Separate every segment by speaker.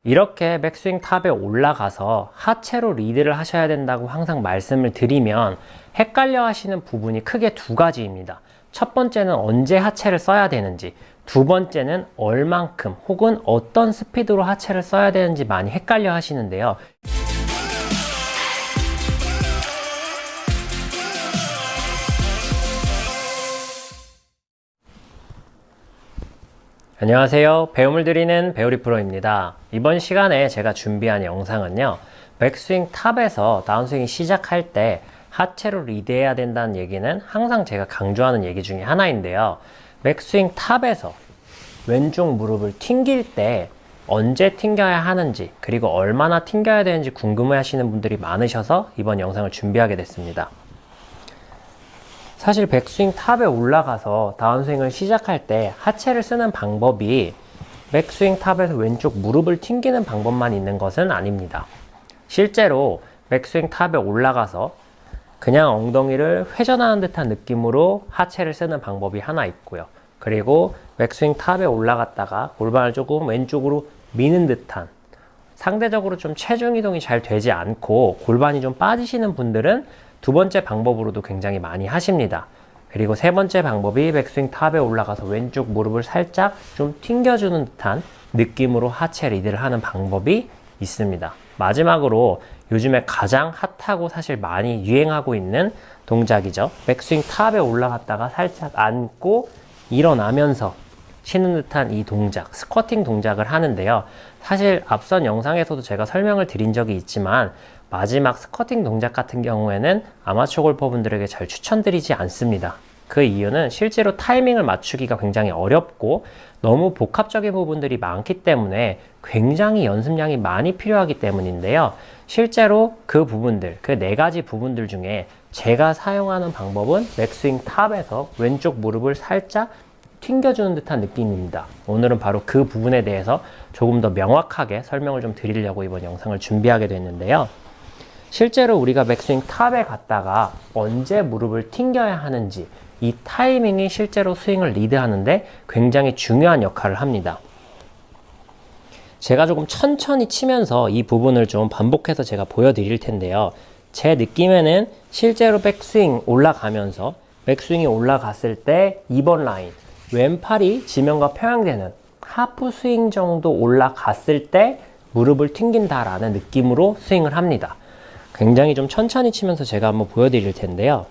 Speaker 1: 이렇게 백스윙 탑에 올라가서 하체로 리드를 하셔야 된다고 항상 말씀을 드리면 헷갈려 하시는 부분이 크게 두 가지입니다. 첫 번째는 언제 하체를 써야 되는지, 두 번째는 얼만큼 혹은 어떤 스피드로 하체를 써야 되는지 많이 헷갈려 하시는데요. 안녕하세요. 배움을 드리는 배우리 프로입니다. 이번 시간에 제가 준비한 영상은요, 백스윙 탑에서 다운스윙이 시작할 때 하체로 리드해야 된다는 얘기는 항상 제가 강조하는 얘기 중에 하나인데요. 백스윙 탑에서 왼쪽 무릎을 튕길 때 언제 튕겨야 하는지, 그리고 얼마나 튕겨야 되는지 궁금해 하시는 분들이 많으셔서 이번 영상을 준비하게 됐습니다. 사실 백스윙 탑에 올라가서 다운스윙을 시작할 때 하체를 쓰는 방법이 백스윙 탑에서 왼쪽 무릎을 튕기는 방법만 있는 것은 아닙니다. 실제로 백스윙 탑에 올라가서 그냥 엉덩이를 회전하는 듯한 느낌으로 하체를 쓰는 방법이 하나 있고요. 그리고 백스윙 탑에 올라갔다가 골반을 조금 왼쪽으로 미는 듯한, 상대적으로 좀 체중 이동이 잘 되지 않고 골반이 좀 빠지시는 분들은 두 번째 방법으로도 굉장히 많이 하십니다. 그리고 세 번째 방법이 백스윙 탑에 올라가서 왼쪽 무릎을 살짝 좀 튕겨주는 듯한 느낌으로 하체 리드를 하는 방법이 있습니다. 마지막으로 요즘에 가장 핫하고 사실 많이 유행하고 있는 동작이죠. 백스윙 탑에 올라갔다가 살짝 앉고 일어나면서 치는 듯한 이 동작, 스쿼팅 동작을 하는데요. 사실 앞선 영상에서도 제가 설명을 드린 적이 있지만 마지막 스쿼팅 동작 같은 경우에는 아마추어 골퍼분들에게 잘 추천드리지 않습니다. 그 이유는 실제로 타이밍을 맞추기가 굉장히 어렵고 너무 복합적인 부분들이 많기 때문에 굉장히 연습량이 많이 필요하기 때문인데요. 실제로 그 부분들, 그 네 가지 부분들 중에 제가 사용하는 방법은 백스윙 탑에서 왼쪽 무릎을 살짝 튕겨주는 듯한 느낌입니다. 오늘은 바로 그 부분에 대해서 조금 더 명확하게 설명을 좀 드리려고 이번 영상을 준비하게 됐는데요. 실제로 우리가 백스윙 탑에 갔다가 언제 무릎을 튕겨야 하는지, 이 타이밍이 실제로 스윙을 리드하는데 굉장히 중요한 역할을 합니다. 제가 조금 천천히 치면서 이 부분을 좀 반복해서 제가 보여드릴 텐데요. 제 느낌에는 실제로 백스윙 올라가면서 백스윙이 올라갔을 때 2번 라인, 왼팔이 지면과 평행되는 하프 스윙 정도 올라갔을 때 무릎을 튕긴다라는 느낌으로 스윙을 합니다. 굉장히 좀 천천히 치면서 제가 한번 보여드릴 텐데요.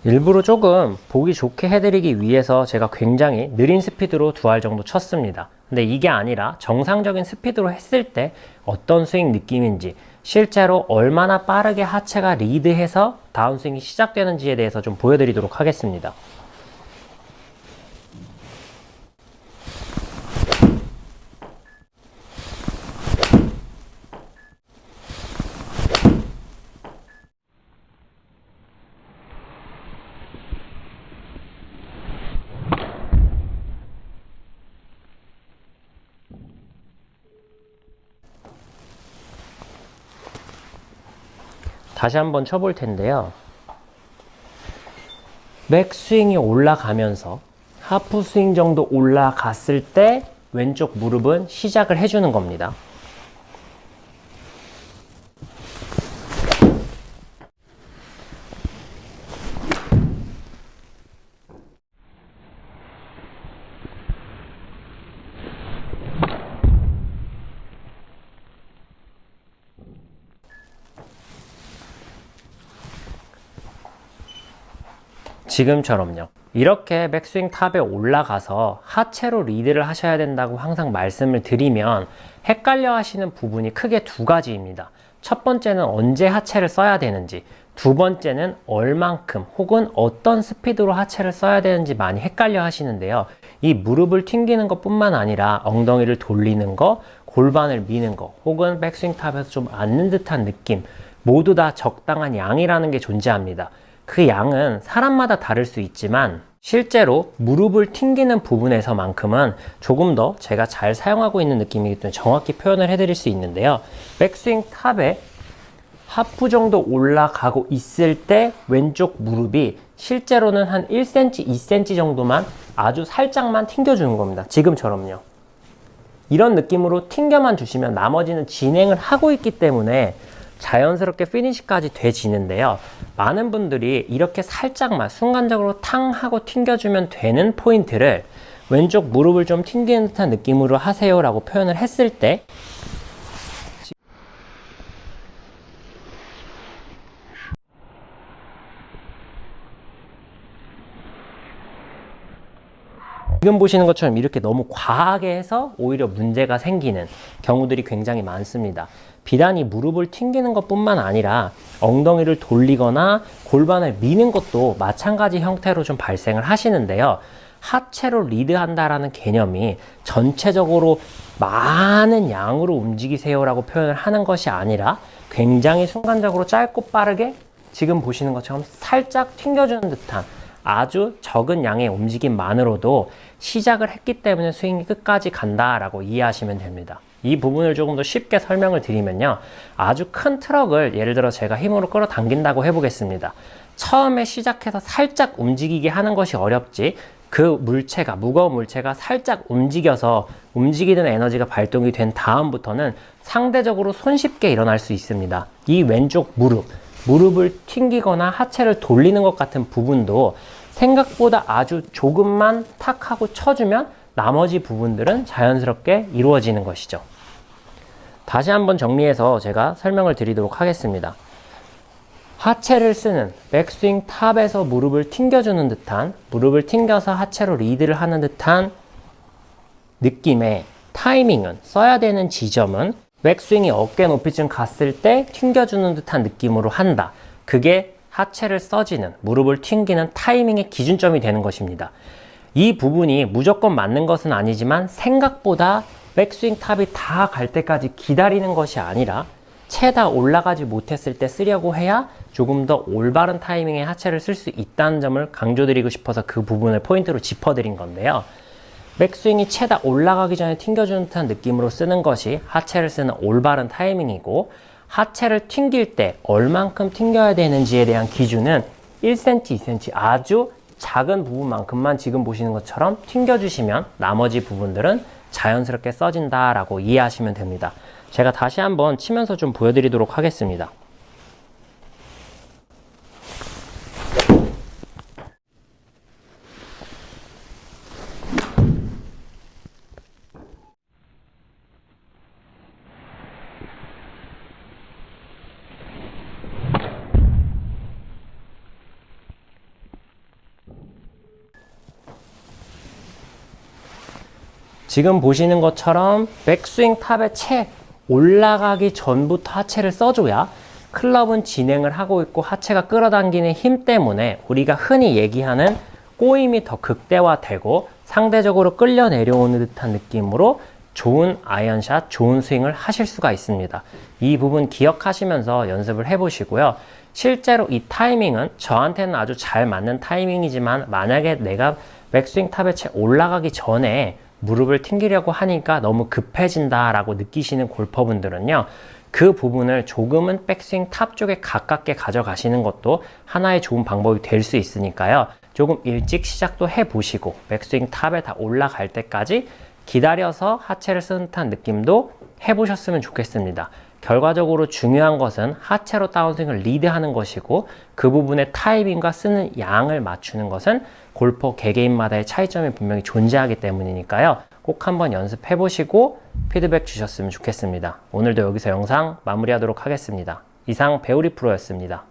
Speaker 1: 일부러 조금 보기 좋게 해드리기 위해서 제가 굉장히 느린 스피드로 2할 정도 쳤습니다. 근데 이게 아니라 정상적인 스피드로 했을 때 어떤 스윙 느낌인지, 실제로 얼마나 빠르게 하체가 리드해서 다운스윙이 시작되는지에 대해서 좀 보여드리도록 하겠습니다. 다시 한번 쳐볼 텐데요. 백스윙이 올라가면서 하프 스윙 정도 올라갔을 때 왼쪽 무릎은 시작을 해주는 겁니다. 지금처럼요. 이렇게 백스윙 탑에 올라가서 하체로 리드를 하셔야 된다고 항상 말씀을 드리면 헷갈려 하시는 부분이 크게 두 가지입니다. 첫 번째는 언제 하체를 써야 되는지, 두 번째는 얼만큼 혹은 어떤 스피드로 하체를 써야 되는지 많이 헷갈려 하시는데요. 이 무릎을 튕기는 것 뿐만 아니라 엉덩이를 돌리는 거, 골반을 미는 거, 혹은 백스윙 탑에서 좀 앉는 듯한 느낌, 모두 다 적당한 양이라는 게 존재합니다. 그 양은 사람마다 다를 수 있지만 실제로 무릎을 튕기는 부분에서만큼은 조금 더 제가 잘 사용하고 있는 느낌이기 때문에 정확히 표현을 해드릴 수 있는데요. 백스윙 탑에 하프 정도 올라가고 있을 때 왼쪽 무릎이 실제로는 한 1cm, 2cm 정도만 아주 살짝만 튕겨주는 겁니다. 지금처럼요. 이런 느낌으로 튕겨만 주시면 나머지는 진행을 하고 있기 때문에 자연스럽게 피니시까지 돼지는데요. 많은 분들이 이렇게 살짝만 순간적으로 탕 하고 튕겨주면 되는 포인트를 왼쪽 무릎을 좀 튕기는 듯한 느낌으로 하세요 라고 표현을 했을 때 지금 보시는 것처럼 이렇게 너무 과하게 해서 오히려 문제가 생기는 경우들이 굉장히 많습니다. 비단 이 무릎을 튕기는 것 뿐만 아니라 엉덩이를 돌리거나 골반을 미는 것도 마찬가지 형태로 좀 발생을 하시는데요. 하체로 리드한다라는 개념이 전체적으로 많은 양으로 움직이세요 라고 표현을 하는 것이 아니라 굉장히 순간적으로 짧고 빠르게 지금 보시는 것처럼 살짝 튕겨주는 듯한 아주 적은 양의 움직임만으로도 시작을 했기 때문에 스윙이 끝까지 간다라고 이해하시면 됩니다. 이 부분을 조금 더 쉽게 설명을 드리면요. 아주 큰 트럭을 예를 들어 제가 힘으로 끌어당긴다고 해보겠습니다. 처음에 시작해서 살짝 움직이게 하는 것이 어렵지 그 물체가, 무거운 물체가 살짝 움직여서 움직이는 에너지가 발동이 된 다음부터는 상대적으로 손쉽게 일어날 수 있습니다. 이 왼쪽 무릎을 튕기거나 하체를 돌리는 것 같은 부분도 생각보다 아주 조금만 탁 하고 쳐주면 나머지 부분들은 자연스럽게 이루어지는 것이죠. 다시 한번 정리해서 제가 설명을 드리도록 하겠습니다. 하체를 쓰는 백스윙 탑에서 무릎을 튕겨주는 듯한, 무릎을 튕겨서 하체로 리드를 하는 듯한 느낌의 타이밍은, 써야 되는 지점은 백스윙이 어깨 높이쯤 갔을 때 튕겨주는 듯한 느낌으로 한다. 그게 하체를 써지는, 무릎을 튕기는 타이밍의 기준점이 되는 것입니다. 이 부분이 무조건 맞는 것은 아니지만 생각보다 백스윙 탑이 다 갈 때까지 기다리는 것이 아니라 채 다 올라가지 못했을 때 쓰려고 해야 조금 더 올바른 타이밍에 하체를 쓸 수 있다는 점을 강조드리고 싶어서 그 부분을 포인트로 짚어드린 건데요. 백스윙이 채 다 올라가기 전에 튕겨주는 듯한 느낌으로 쓰는 것이 하체를 쓰는 올바른 타이밍이고, 하체를 튕길 때 얼만큼 튕겨야 되는지에 대한 기준은 1cm, 2cm 아주 작은 부분만큼만 지금 보시는 것처럼 튕겨주시면 나머지 부분들은 자연스럽게 써진다라고 이해하시면 됩니다. 제가 다시 한번 치면서 좀 보여드리도록 하겠습니다. 지금 보시는 것처럼 백스윙 탑에 채 올라가기 전부터 하체를 써줘야 클럽은 진행을 하고 있고 하체가 끌어당기는 힘 때문에 우리가 흔히 얘기하는 꼬임이 더 극대화되고 상대적으로 끌려 내려오는 듯한 느낌으로 좋은 아이언샷, 좋은 스윙을 하실 수가 있습니다. 이 부분 기억하시면서 연습을 해보시고요. 실제로 이 타이밍은 저한테는 아주 잘 맞는 타이밍이지만 만약에 내가 백스윙 탑에 채 올라가기 전에 무릎을 튕기려고 하니까 너무 급해진다 라고 느끼시는 골퍼분들은요, 그 부분을 조금은 백스윙 탑 쪽에 가깝게 가져가시는 것도 하나의 좋은 방법이 될 수 있으니까요. 조금 일찍 시작도 해보시고 백스윙 탑에 다 올라갈 때까지 기다려서 하체를 쓰는 듯한 느낌도 해보셨으면 좋겠습니다. 결과적으로 중요한 것은 하체로 다운스윙을 리드하는 것이고, 그 부분의 타이밍과 쓰는 양을 맞추는 것은 골퍼 개개인마다의 차이점이 분명히 존재하기 때문이니까요. 꼭 한번 연습해 보시고 피드백 주셨으면 좋겠습니다. 오늘도 여기서 영상 마무리하도록 하겠습니다. 이상 배우리 프로였습니다.